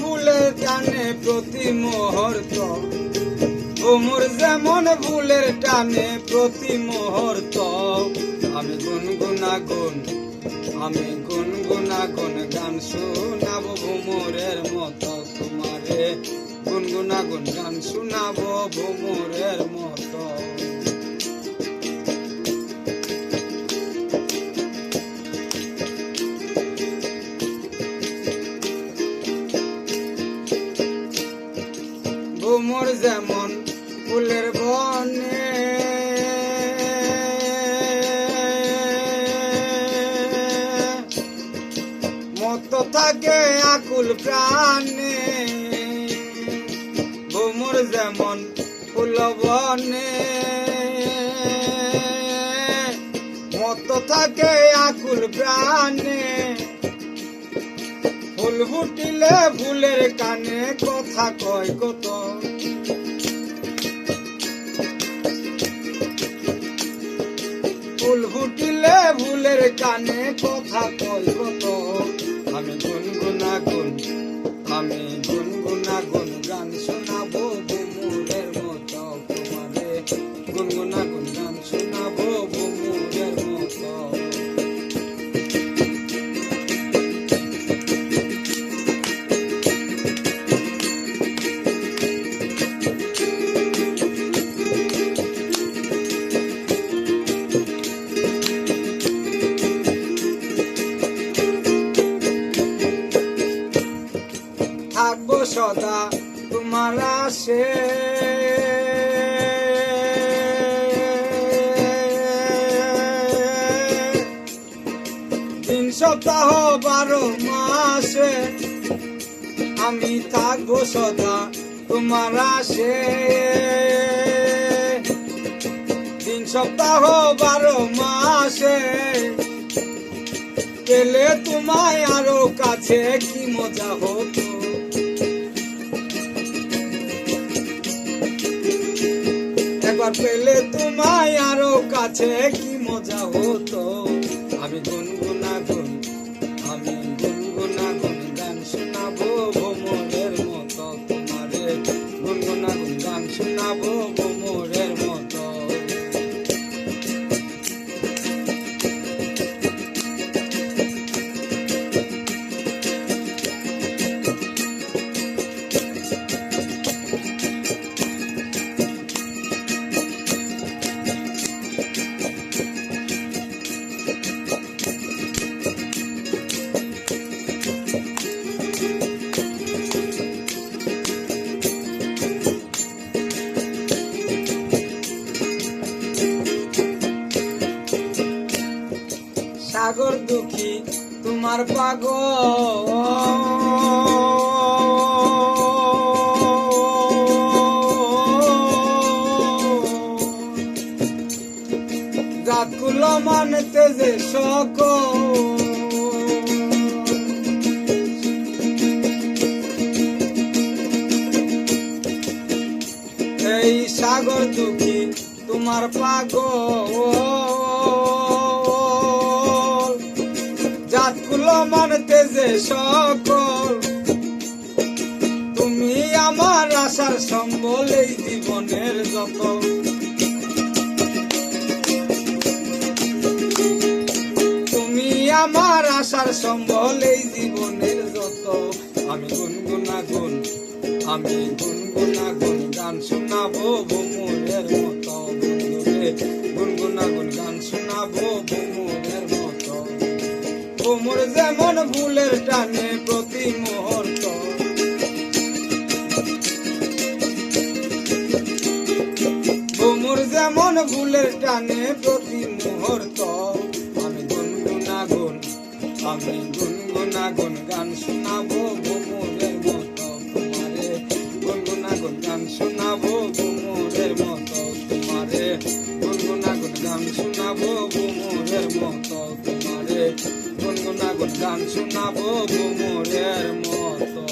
ভুলের টানে প্রতি মুহূর্ত, ভ্রমর যেমন ভুলের টানে প্রতি মুহূর্ত। আমি গুনগুনাগুন গান শোনাবো ভ্রমরের মতো তোমারে, গুনগুনাগুন গান শোনাবো ভ্রমরের মতো। ভ্রমর যেমন ফুলের বনে, মত থাকে আকুল প্রাণে। ভ্রমর যেমন ফুল বনে, মত থাকে আকুল প্রাণে। ফুল ফুটিলে ফুলের কানে কথা কয় কত, ফুল ফুটিলে ফুলের কানে কথা কয় কত। আমি গুনগুনাগুন গান শোনাবো ভ্রমরের মতো তোমারে, গুনগুনাগুন গান শোনাবো ভ্রমরের মতো। থাকবো সদা তোমার আশে, দিন সপ্তাহ 12 মাসে। আমি থাকবো সদা তোমার আশে, দিন সপ্তাহ 12 মাসে। পেলে তোমায় আরো কাছে কি মজা হতো, একবার পেলে তোমায় আরো কাছে কি মজা হতো। আমি গুনগুনাগুন গান শোনাবো ভ্রমরের মতো তোমারে, গুনগুনাগুন গান শোনাবো ভ্রমরের মতো। সাগর দুঃখী তোমার পাগল, জাতগুলো মানতে যে সকল। এই সাগর দুঃখী তোমার পাগল, জাতগুলো মানতে যে সকল। তুমি আমার আশার সম্বল এই জীবনের যত, তুমি আমার আশার সম্বল এই জীবনের যত। আমি গুনগুনাগুন গান শোনাবো ভ্রমরের মতো বন্ধুরে, গুনগুনাগুন গান শোনাবো ভ্রমরের মতো। ভ্রমর যেমন ফুলের টানে প্রতি মুহূর্ত, ভ্রমর যেমন ফুলের টানে প্রতি মুহূর্ত। আমি গুনগুনাগুন গান শোনাবো ভ্রমরের মতো তোমারে, গুনগুনাগুন গান শোনাবো ভ্রমরের মতো তোমারে, গুনগুনাগুন গান শোনাবো ভ্রমরের মতো তোমারে, গুনগুনাগুন গান শোনাবো ভ্রমরের মতো।